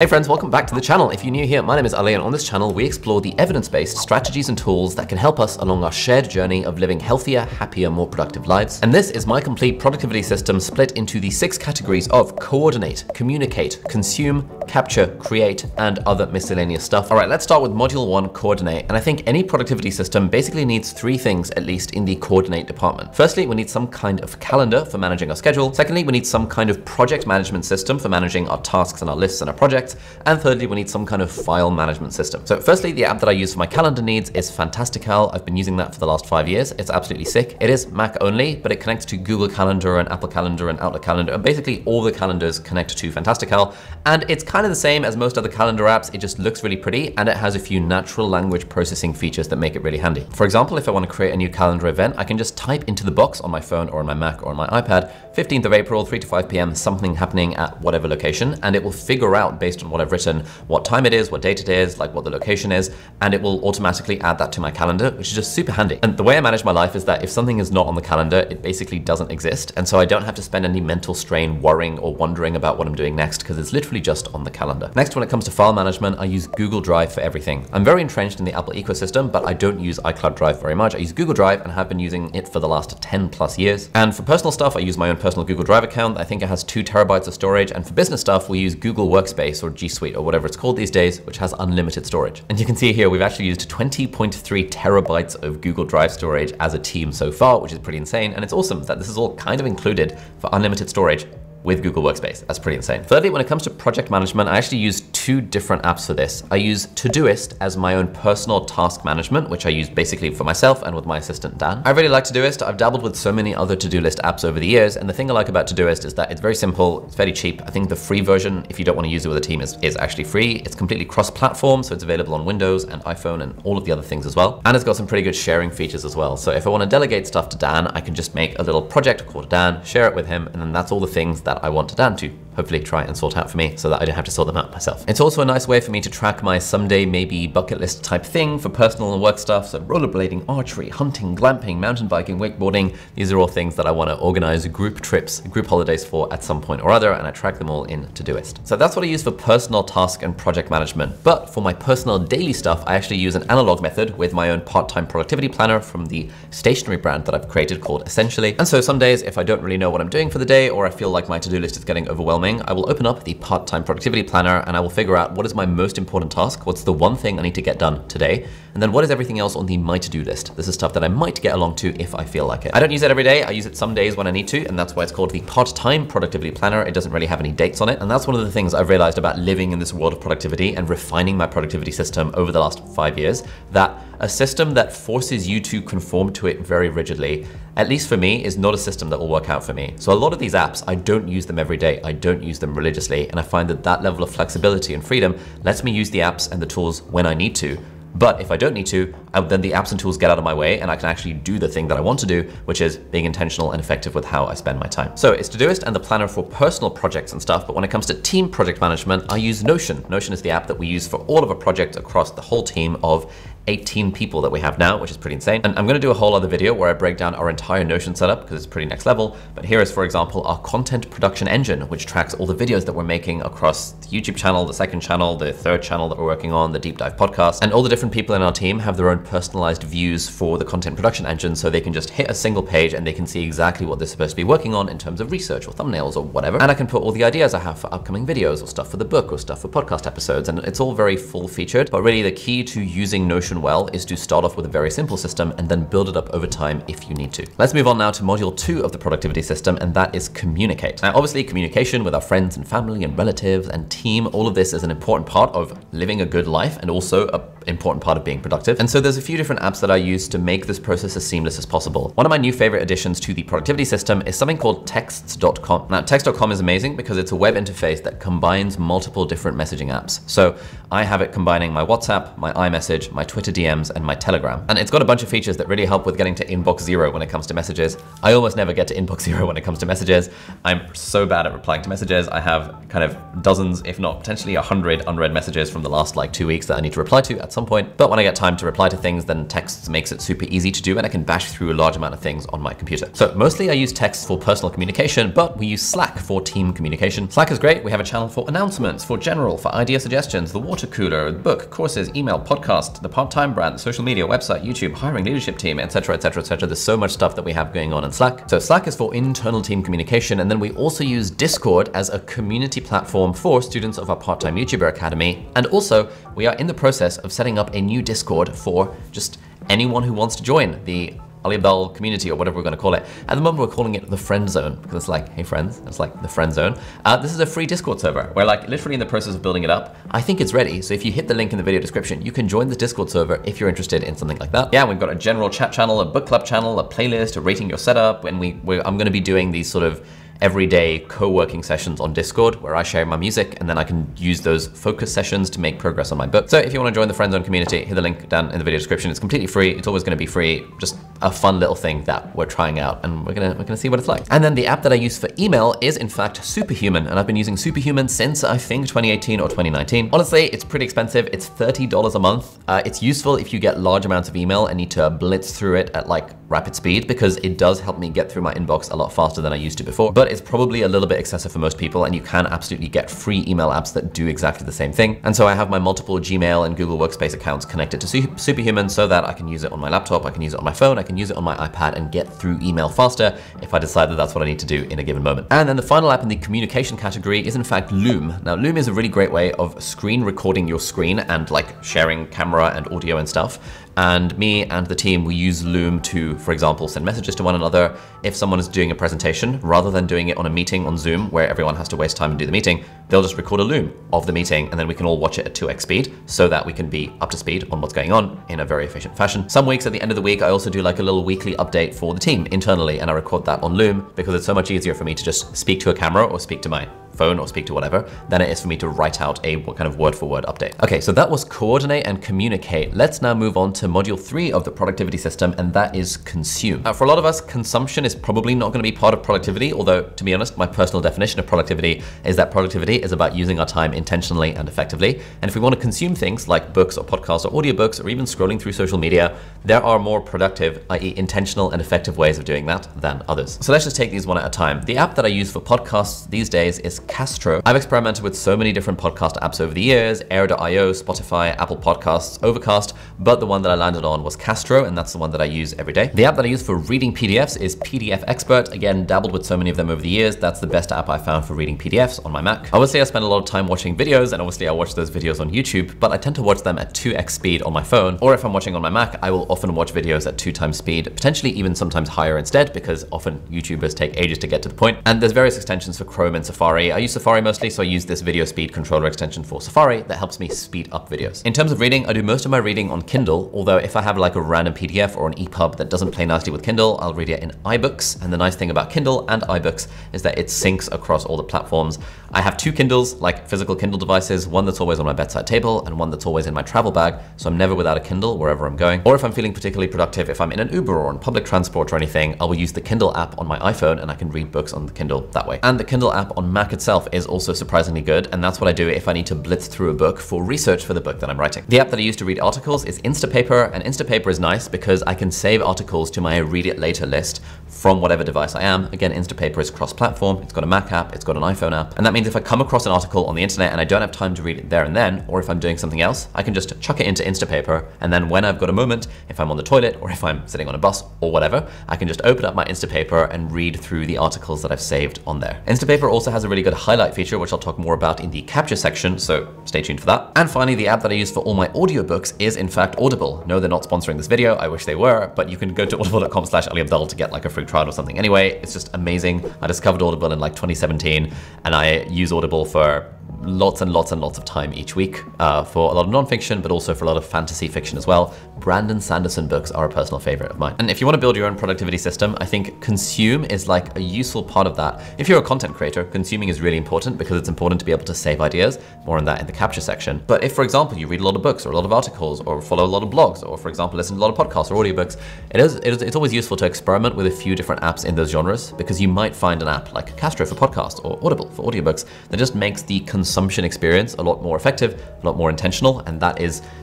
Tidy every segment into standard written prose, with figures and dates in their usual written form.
Hey friends, welcome back to the channel. If you're new here, my name is Ali, and on this channel we explore the evidence-based strategies and tools that can help us along our shared journey of living healthier, happier, more productive lives. And this is my complete productivity system split into the 6 categories of coordinate, communicate, consume, capture, create, and other miscellaneous stuff. All right, let's start with module 1, coordinate. And I think any productivity system basically needs 3 things, at least in the coordinate department. Firstly, we need some kind of calendar for managing our schedule. Secondly, we need some kind of project management system for managing our tasks and our lists and our projects. And thirdly, we need some kind of file management system. So firstly, the app that I use for my calendar needs is Fantastical. I've been using that for the last 5 years. It's absolutely sick. It is Mac only, but it connects to Google Calendar and Apple Calendar and Outlook Calendar, and basically all the calendars connect to Fantastical. And it's kind of the same as most other calendar apps. It just looks really pretty, and it has a few natural language processing features that make it really handy. For example, if I want to create a new calendar event, I can just type into the box on my phone or on my Mac or on my iPad, 15th of April, 3 to 5 p.m., something happening at whatever location, and it will figure out based on what I've written what time it is, what date it is, like what the location is, and it will automatically add that to my calendar, which is just super handy. And the way I manage my life is that if something is not on the calendar, it basically doesn't exist. And so I don't have to spend any mental strain worrying or wondering about what I'm doing next, because it's literally just on the calendar. Next, when it comes to file management, I use Google Drive for everything. I'm very entrenched in the Apple ecosystem, but I don't use iCloud Drive very much. I use Google Drive and have been using it for the last 10 plus years. And for personal stuff, I use my own personal Google Drive account. I think it has 2 terabytes of storage. And for business stuff, we use Google Workspace or G Suite or whatever it's called these days, which has unlimited storage. And you can see here, we've actually used 20.3 terabytes of Google Drive storage as a team so far, which is pretty insane. And it's awesome that this is all kind of included for unlimited storage with Google Workspace. That's pretty insane. Thirdly, when it comes to project management, I actually use 2 different apps for this. I use Todoist as my own personal task management, which I use basically for myself and with my assistant, Dan. I really like Todoist. I've dabbled with so many other to-do list apps over the years, and the thing I like about Todoist is that it's very simple, it's fairly cheap. I think the free version, if you don't want to use it with a team, is actually free. It's completely cross-platform, so it's available on Windows and iPhone and all of the other things as well. And it's got some pretty good sharing features as well. So if I want to delegate stuff to Dan, I can just make a little project called Dan, share it with him, and then that's all the things that I want Dan to hopefully try and sort out for me so that I don't have to sort them out myself. It's also a nice way for me to track my someday maybe bucket list type thing for personal and work stuff. So rollerblading, archery, hunting, glamping, mountain biking, wakeboarding. These are all things that I want to organize group trips, group holidays for at some point or other, and I track them all in Todoist. So that's what I use for personal task and project management. But for my personal daily stuff, I actually use an analog method with my own part-time productivity planner from the stationery brand that I've created called Essentially. And so some days, if I don't really know what I'm doing for the day, or I feel like my to-do list is getting overwhelming, I will open up the part-time productivity planner and I will figure out what is my most important task, what's the one thing I need to get done today, and then what is everything else on the my to-do list. This is stuff that I might get along to if I feel like it. I don't use it every day, I use it some days when I need to, and that's why it's called the part-time productivity planner. It doesn't really have any dates on it, and that's one of the things I've realized about living in this world of productivity and refining my productivity system over the last 5 years, that a system that forces you to conform to it very rigidly, at least for me, is not a system that will work out for me. So a lot of these apps, I don't use them every day. I don't use them religiously. And I find that that level of flexibility and freedom lets me use the apps and the tools when I need to. But if I don't need to, then the apps and tools get out of my way and I can actually do the thing that I want to do, which is being intentional and effective with how I spend my time. So it's Todoist and the planner for personal projects and stuff. But when it comes to team project management, I use Notion. Notion is the app that we use for all of our projects across the whole team of 18 people that we have now, which is pretty insane. And I'm gonna do a whole other video where I break down our entire Notion setup because it's pretty next level. But here is, for example, our content production engine, which tracks all the videos that we're making across the YouTube channel, the 2nd channel, the 3rd channel that we're working on, the Deep Dive podcast. And all the different people in our team have their own personalized views for the content production engine, so they can just hit a single page and they can see exactly what they're supposed to be working on in terms of research or thumbnails or whatever. And I can put all the ideas I have for upcoming videos or stuff for the book or stuff for podcast episodes. And it's all very full featured, but really the key to using Notion well is to start off with a very simple system and then build it up over time if you need to. Let's move on now to module 2 of the productivity system, and that is communicate. Now, obviously communication with our friends and family and relatives and team, all of this is an important part of living a good life and also an important part of being productive. And so there's a few different apps that I use to make this process as seamless as possible. One of my new favorite additions to the productivity system is something called texts.com. Now, text.com is amazing because it's a web interface that combines multiple different messaging apps. So I have it combining my WhatsApp, my iMessage, my Twitter DMs, and my Telegram. And it's got a bunch of features that really help with getting to inbox 0 when it comes to messages. I almost never get to inbox 0 when it comes to messages. I'm so bad at replying to messages. I have kind of dozens, if not potentially 100 unread messages from the last like 2 weeks that I need to reply to at some some point. But when I get time to reply to things, then text makes it super easy to do, and I can bash through a large amount of things on my computer. So mostly I use text for personal communication, but we use Slack for team communication. Slack is great. We have a channel for announcements, for general, for idea suggestions, the water cooler, the book, courses, email, podcast, the part-time brand, the social media, website, YouTube, hiring, leadership team, etc., etc., etc. There's so much stuff that we have going on in Slack. So Slack is for internal team communication, and then we also use Discord as a community platform for students of our part-time YouTuber Academy. And also, we are in the process of setting up a new Discord for just anyone who wants to join the Ali Abdaal community, or whatever we're going to call it. At the moment, we're calling it the Friend Zone, because it's like, hey friends, it's like the Friend Zone. This is a free Discord server. We're like literally in the process of building it up. I think it's ready. So if you hit the link in the video description, you can join the Discord server if you're interested in something like that. Yeah, we've got a general chat channel, a book club channel, a playlist, a rating your setup, and I'm going to be doing these sort of everyday co-working sessions on Discord where I share my music, and then I can use those focus sessions to make progress on my book. So if you want to join the Friend Zone community, hit the link down in the video description. It's completely free. It's always going to be free. Just a fun little thing that we're trying out, and we're gonna see what it's like. And then the app that I use for email is in fact Superhuman, and I've been using Superhuman since I think 2018 or 2019. Honestly, it's pretty expensive. It's $30 a month. It's useful if you get large amounts of email and need to blitz through it at like rapid speed, because it does help me get through my inbox a lot faster than I used to before. But it's probably a little bit excessive for most people, and you can absolutely get free email apps that do exactly the same thing. And so I have my multiple Gmail and Google Workspace accounts connected to Superhuman so that I can use it on my laptop, I can use it on my phone, I can use it on my iPad and get through email faster if I decide that that's what I need to do in a given moment. And then the final app in the communication category is in fact Loom. Now Loom is a really great way of screen recording your screen and like sharing camera and audio and stuff. And me and the team, we use Loom to, for example, send messages to one another. If someone is doing a presentation, rather than doing it on a meeting on Zoom where everyone has to waste time and do the meeting, they'll just record a Loom of the meeting, and then we can all watch it at 2x speed so that we can be up to speed on what's going on in a very efficient fashion. Some weeks at the end of the week, I also do like a little weekly update for the team internally, and I record that on Loom because it's so much easier for me to just speak to a camera or speak to my phone or speak to whatever than it is for me to write out a kind of word-for-word update. Okay, so that was coordinate and communicate. Let's now move on to module 3 of the productivity system, and that is consume. For a lot of us, consumption is probably not going to be part of productivity, although to be honest, my personal definition of productivity is that productivity is about using our time intentionally and effectively. And if we want to consume things like books or podcasts or audiobooks or even scrolling through social media, there are more productive, i.e. intentional and effective ways of doing that than others. So let's just take these one at a time. The app that I use for podcasts these days is Castro. I've experimented with so many different podcast apps over the years, Air.io, Spotify, Apple Podcasts, Overcast, but the one that I landed on was Castro, and that's the one that I use every day. The app that I use for reading PDFs is PDF Expert. Again, dabbled with so many of them over the years. That's the best app I found for reading PDFs on my Mac. Obviously, I spend a lot of time watching videos, and obviously I watch those videos on YouTube, but I tend to watch them at 2x speed on my phone, or if I'm watching on my Mac, I will often watch videos at 2 times speed, potentially even sometimes higher instead, because often YouTubers take ages to get to the point. And there's various extensions for Chrome and Safari. I use Safari mostly, so I use this video speed controller extension for Safari that helps me speed up videos. In terms of reading, I do most of my reading on Kindle, although if I have like a random PDF or an EPUB that doesn't play nicely with Kindle, I'll read it in iBooks. And the nice thing about Kindle and iBooks is that it syncs across all the platforms. I have 2 Kindles, like physical Kindle devices, one that's always on my bedside table and one that's always in my travel bag, so I'm never without a Kindle wherever I'm going. Or if I'm feeling particularly productive, if I'm in an Uber or on public transport or anything, I will use the Kindle app on my iPhone and I can read books on the Kindle that way. And the Kindle app on Mac itself is also surprisingly good, and that's what I do if I need to blitz through a book for research for the book that I'm writing. The app that I use to read articles is Instapaper, and Instapaper is nice because I can save articles to my read it later list from whatever device I am. Again, Instapaper is cross-platform. It's got a Mac app, it's got an iPhone app, and that means if I come across an article on the internet and I don't have time to read it there and then, or if I'm doing something else, I can just chuck it into Instapaper, and then when I've got a moment, if I'm on the toilet or if I'm sitting on a bus or whatever, I can just open up my Instapaper and read through the articles that I've saved on there. Instapaper also has a really good highlight feature, which I'll talk more about in the capture section, so stay tuned for that. And finally, the app that I use for all my audiobooks is in fact Audible. No, they're not sponsoring this video. I wish they were, but you can go to audible.com/AliAbdaal to get like a free trial or something. Anyway, it's just amazing. I discovered Audible in like 2017, and I use Audible for lots and lots and lots of time each week for a lot of nonfiction, but also for a lot of fantasy fiction as well. Brandon Sanderson books are a personal favorite of mine. And if you want to build your own productivity system, I think consume is like a useful part of that. If you're a content creator, consuming is really important because it's important to be able to save ideas. More on that in the capture section. But if, for example, you read a lot of books or a lot of articles or follow a lot of blogs, or for example, listen to a lot of podcasts or audiobooks, it's always useful to experiment with a few different apps in those genres, because you might find an app like Castro for podcasts or Audible for audiobooks that just makes the consumption experience a lot more effective, a lot more intentional, and that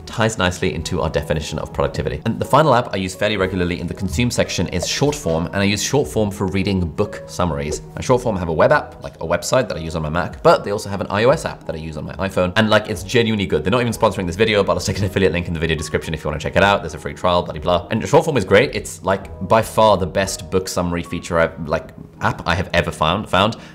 ties nicely into our definition of productivity. And the final app I use fairly regularly in the consume section is Shortform, and I use Shortform for reading book summaries. Now, Shortform have a web app, like a website that I use on my Mac, but they also have an iOS app that I use on my iPhone, and like it's genuinely good. They're not even sponsoring this video, but I'll stick an affiliate link in the video description if you want to check it out. There's a free trial, blah, blah, blah. And Shortform is great. It's like by far the best book summary feature app I have ever found.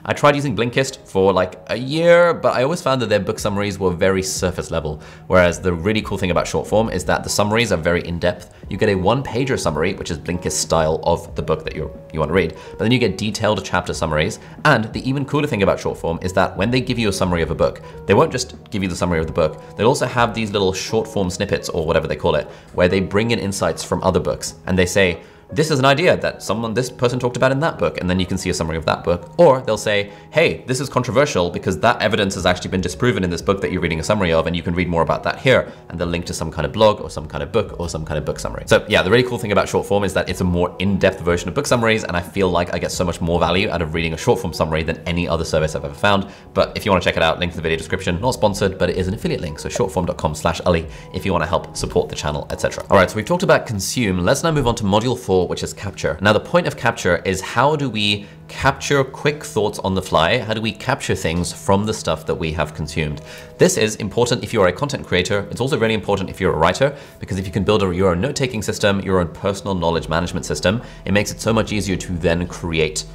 I tried using Blinkist for like a year, but I always found that their book summaries were very surface level. Whereas the really cool thing about Shortform is that the summaries are very in-depth. You get a one-pager summary, which is Blinkist style of the book that you want to read, but then you get detailed chapter summaries. And the even cooler thing about Shortform is that when they give you a summary of a book, they won't just give you the summary of the book. They'll also have these little short-form snippets, or whatever they call it, where they bring in insights from other books, and they say, this is an idea that this person talked about in that book, and then you can see a summary of that book. Or they'll say, hey, this is controversial because that evidence has actually been disproven in this book that you're reading a summary of, and you can read more about that here. And they'll link to some kind of blog or some kind of book or some kind of book summary. So yeah, the really cool thing about Shortform is that it's a more in-depth version of book summaries, and I feel like I get so much more value out of reading a Shortform summary than any other service I've ever found. But if you want to check it out, link in the video description. Not sponsored, but it is an affiliate link. So shortform.com/Ali if you want to help support the channel, etc. All right, so we've talked about consume. Let's now move on to module 4, which is capture. Now, the point of capture is how do we capture quick thoughts on the fly? How do we capture things from the stuff that we have consumed? This is important if you are a content creator. It's also really important if you're a writer, because if you can build your own note-taking system, your own personal knowledge management system, it makes it so much easier to then create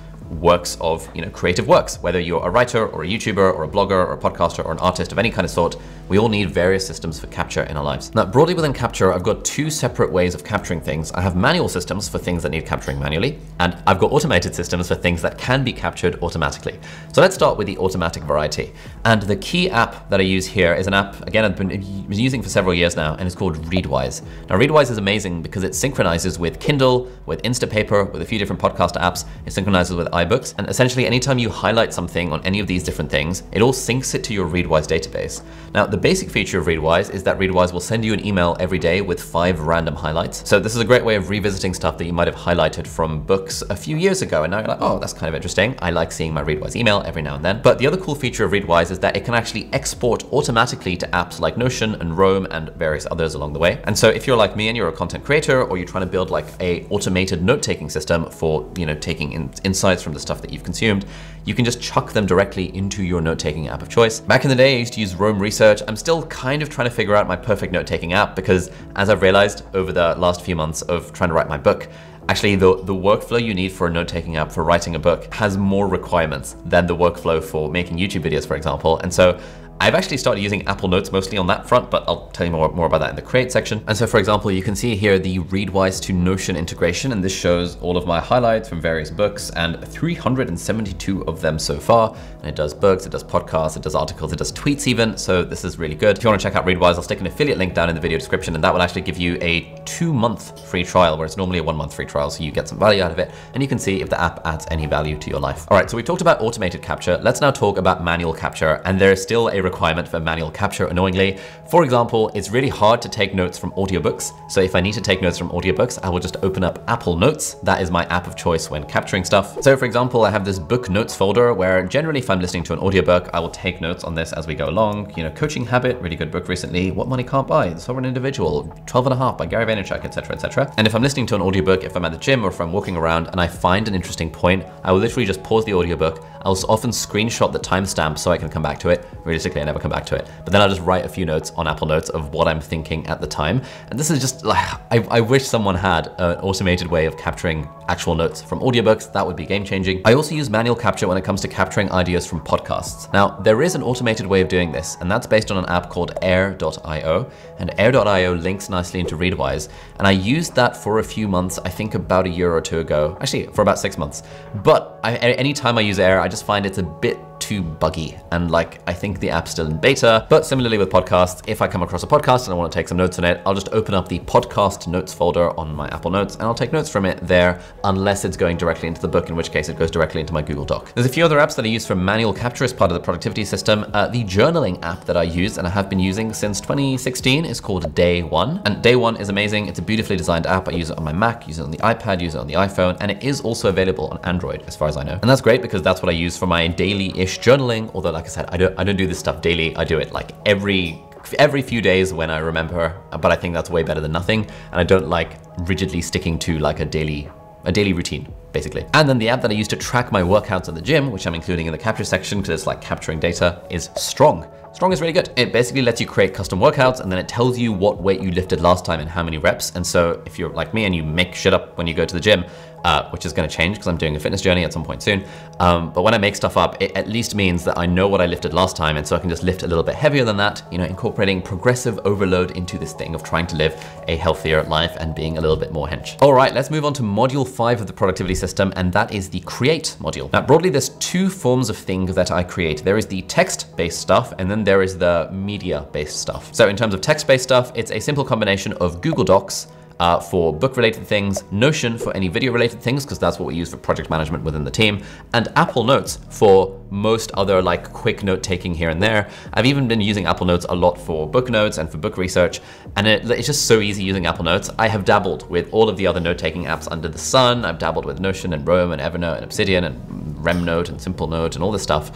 works of, creative works. Whether you're a writer or a YouTuber or a blogger or a podcaster or an artist of any kind of sort, we all need various systems for capture in our lives. Now, broadly within capture, I've got two separate ways of capturing things. I have manual systems for things that need capturing manually, and I've got automated systems for things that can be captured automatically. So let's start with the automatic variety. And the key app that I use here is an app, again, I've been using for several years now, and it's called Readwise. Now, Readwise is amazing because it synchronizes with Kindle, with Instapaper, with a few different podcast apps. It synchronizes with iBooks, and essentially anytime you highlight something on any of these different things, it all syncs it to your Readwise database. Now, the basic feature of Readwise is that Readwise will send you an email every day with 5 random highlights. So this is a great way of revisiting stuff that you might have highlighted from books a few years ago, and now you're like, oh, that's kind of interesting. I like seeing my Readwise email every now and then. But the other cool feature of Readwise is that it can actually export automatically to apps like Notion and Roam and various others along the way. And so if you're like me and you're a content creator, or you're trying to build like a automated note-taking system for, taking insights from the stuff that you've consumed, you can just chuck them directly into your note-taking app of choice. Back in the day, I used to use Roam Research. I'm still kind of trying to figure out my perfect note-taking app, because as I've realized over the last few months of trying to write my book, actually the workflow you need for a note-taking app for writing a book has more requirements than the workflow for making YouTube videos, for example. And so I've actually started using Apple Notes mostly on that front, but I'll tell you more about that in the create section. And so, for example, you can see here the Readwise to Notion integration, and this shows all of my highlights from various books, and 372 of them so far. And it does books, it does podcasts, it does articles, it does tweets even. So this is really good. If you want to check out Readwise, I'll stick an affiliate link down in the video description, and that will actually give you a 2-month free trial, where it's normally a 1-month free trial. So you get some value out of it, and you can see if the app adds any value to your life. All right, so we talked about automated capture. Let's now talk about manual capture. And there is still a requirement for manual capture, annoyingly. For example, it's really hard to take notes from audiobooks. So if I need to take notes from audiobooks, I will just open up Apple Notes. That is my app of choice when capturing stuff. So for example, I have this book notes folder where generally if I'm listening to an audiobook, I will take notes on this as we go along. Coaching Habit, really good book recently. What Money Can't Buy, The Sovereign Individual, 12 and a Half by Gary Vaynerchuk, etc., etc. And if I'm listening to an audiobook, if I'm at the gym or if I'm walking around and I find an interesting point, I will literally just pause the audiobook. I'll often screenshot the timestamp so I can come back to it. Realistically, I never come back to it. But then I'll just write a few notes on Apple Notes of what I'm thinking at the time. And this is just like, I wish someone had an automated way of capturing actual notes from audiobooks. That would be game changing. I also use manual capture when it comes to capturing ideas from podcasts. Now, there is an automated way of doing this, and that's based on an app called Air.io. And Air.io links nicely into Readwise. And I used that for a few months, I think about a year or two ago, actually for about 6 months. But anytime I use Air, I just find it's a bit too buggy, and I think the app's still in beta. But similarly with podcasts, if I come across a podcast and I want to take some notes on it, I'll just open up the podcast notes folder on my Apple Notes and I'll take notes from it there. unless it's going directly into the book, in which case it goes directly into my Google Doc. There's a few other apps that I use for manual capture as part of the productivity system. The journaling app that I use and I have been using since 2016 is called Day One. And Day One is amazing. It's a beautifully designed app. I use it on my Mac, use it on the iPad, use it on the iPhone, and it is also available on Android as far as I know. And that's great because that's what I use for my daily-ish journaling. Although, like I said, I don't do this stuff daily. I do it like every few days when I remember, but I think that's way better than nothing. And I don't like rigidly sticking to like a daily routine, basically. And then the app that I use to track my workouts at the gym, which I'm including in the capture section because it's like capturing data, is Strong. Strong is really good. It basically lets you create custom workouts and then it tells you what weight you lifted last time and how many reps. And so if you're like me and you make shit up when you go to the gym, which is gonna change because I'm doing a fitness journey at some point soon. But when I make stuff up, it at least means that I know what I lifted last time. And so I can just lift a little bit heavier than that, you know, incorporating progressive overload into this thing of trying to live a healthier life and being a little bit more hench. All right, let's move on to module 5 of the productivity system. And that is the create module. Now, broadly, there's two forms of things that I create. There is the text-based stuff, and then there is the media-based stuff. So in terms of text-based stuff, it's a simple combination of Google Docs, for book-related things, Notion for any video-related things, because that's what we use for project management within the team, and Apple Notes for most other like quick note-taking here and there. I've even been using Apple Notes a lot for book notes and for book research, and it's just so easy using Apple Notes. I have dabbled with all of the other note-taking apps under the sun. I've dabbled with Notion and Roam and Evernote and Obsidian and RemNote and Simple Note and all this stuff,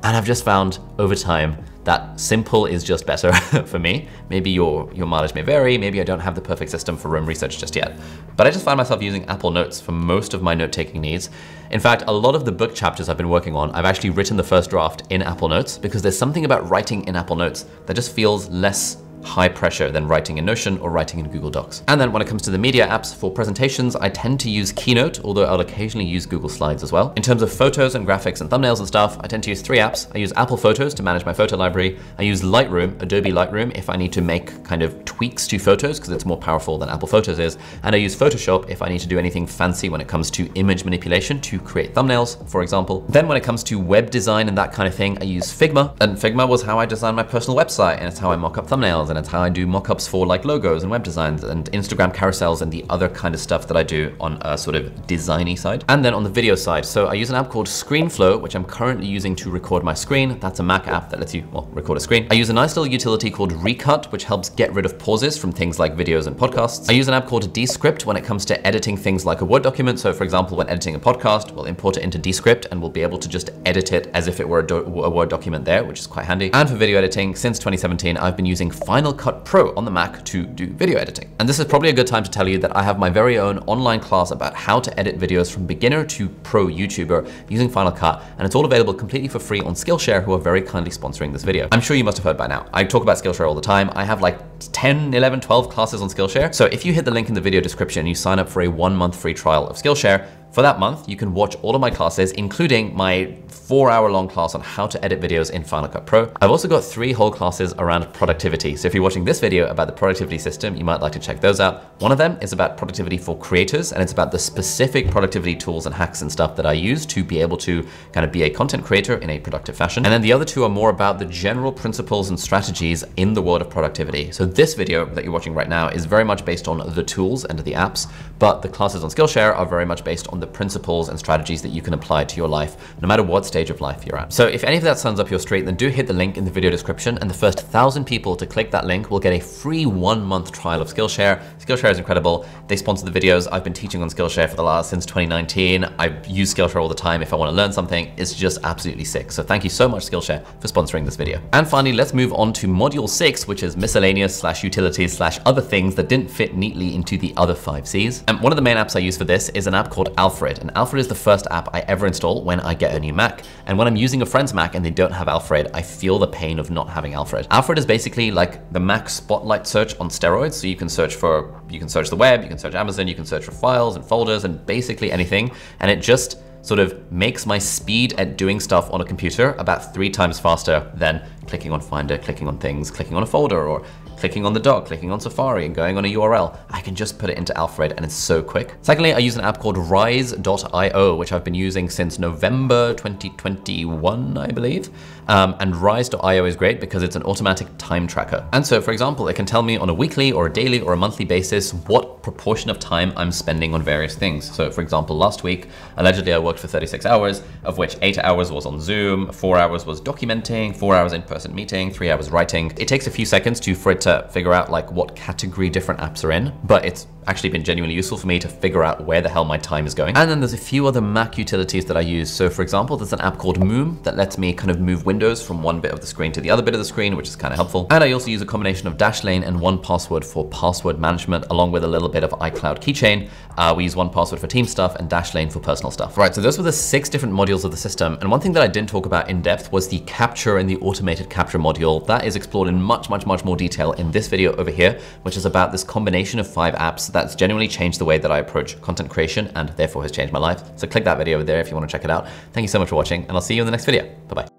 and I've just found over time that simple is just better for me. Maybe your mileage may vary. Maybe I don't have the perfect system for Roam research just yet. But I just find myself using Apple Notes for most of my note-taking needs. In fact, a lot of the book chapters I've been working on, I've actually written the first draft in Apple Notes because there's something about writing in Apple Notes that just feels less high pressure than writing in Notion or writing in Google Docs. And then when it comes to the media apps for presentations, I tend to use Keynote, although I'll occasionally use Google Slides as well. In terms of photos and graphics and thumbnails and stuff, I tend to use 3 apps. I use Apple Photos to manage my photo library. I use Lightroom, Adobe Lightroom, if I need to make kind of tweaks to photos because it's more powerful than Apple Photos is. And I use Photoshop if I need to do anything fancy when it comes to image manipulation to create thumbnails, for example. Then when it comes to web design and that kind of thing, I use Figma. And Figma was how I designed my personal website, and it's how I mock up thumbnails, and it's how I do mock-ups for like logos and web designs and Instagram carousels and the other kind of stuff that I do on a sort of designy side. And then on the video side, so I use an app called ScreenFlow, which I'm currently using to record my screen. That's a Mac app that lets you, well, record a screen. I use a nice little utility called Recut, which helps get rid of pauses from things like videos and podcasts. I use an app called Descript when it comes to editing things like a Word document. So for example, when editing a podcast, we'll import it into Descript and we'll be able to just edit it as if it were a Word document there, which is quite handy. And for video editing, since 2017, I've been using Final Cut Pro on the Mac to do video editing. And this is probably a good time to tell you that I have my very own online class about how to edit videos from beginner to pro YouTuber using Final Cut, and it's all available completely for free on Skillshare, who are very kindly sponsoring this video. I'm sure you must have heard by now. I talk about Skillshare all the time. I have like 10, 11, 12 classes on Skillshare. So if you hit the link in the video description, you sign up for a 1-month free trial of Skillshare. For that month, you can watch all of my classes, including my 4-hour-long class on how to edit videos in Final Cut Pro. I've also got 3 whole classes around productivity. So if you're watching this video about the productivity system, you might like to check those out. One of them is about productivity for creators, and it's about the specific productivity tools and hacks and stuff that I use to be able to kind of be a content creator in a productive fashion. And then the other 2 are more about the general principles and strategies in the world of productivity. So this video that you're watching right now is very much based on the tools and the apps, but the classes on Skillshare are very much based on the principles and strategies that you can apply to your life, no matter what stage of life you're at. So if any of that sounds up your street, then do hit the link in the video description, and the first 1,000 people to click that link will get a free 1-month trial of Skillshare. Skillshare is incredible. They sponsor the videos. I've been teaching on Skillshare since 2019. I use Skillshare all the time if I want to learn something. It's just absolutely sick. So thank you so much, Skillshare, for sponsoring this video. And finally, let's move on to module 6, which is miscellaneous / utilities / other things that didn't fit neatly into the other 5 C's. And one of the main apps I use for this is an app called Alfred. And Alfred is the first app I ever install when I get a new Mac. And when I'm using a friend's Mac and they don't have Alfred, I feel the pain of not having Alfred. Alfred is basically like the Mac Spotlight search on steroids. So you can search the web, you can search Amazon, you can search for files and folders and basically anything. And it just sort of makes my speed at doing stuff on a computer about 3 times faster than clicking on Finder, clicking on things, clicking on a folder, or clicking on the dock, clicking on Safari and going on a URL, I can just put it into Alfred and it's so quick. Secondly, I use an app called Rise.io, which I've been using since November 2021, I believe. And Rise.io is great because it's an automatic time tracker. And so, for example, it can tell me on a weekly or a daily or a monthly basis what proportion of time I'm spending on various things. So for example, last week, allegedly I worked for 36 hours, of which 8 hours was on Zoom, 4 hours was documenting, 4 hours in-person meeting, 3 hours writing. It takes a few seconds for it to figure out like what category different apps are in, but it's actually been genuinely useful for me to figure out where the hell my time is going. And then there's a few other Mac utilities that I use. So for example, there's an app called Moom that lets me kind of move windows from one bit of the screen to the other bit of the screen, which is kind of helpful. And I also use a combination of Dashlane and 1Password for password management, along with a little bit of iCloud Keychain. We use 1Password for team stuff and Dashlane for personal stuff. Right, so those were the 6 different modules of the system. And one thing that I didn't talk about in depth was the capture and the automated capture module. That is explored in much more detail in this video over here, which is about this combination of 5 apps that's genuinely changed the way that I approach content creation and therefore has changed my life. So click that video over there if you want to check it out. Thank you so much for watching, and I'll see you in the next video. Bye-bye.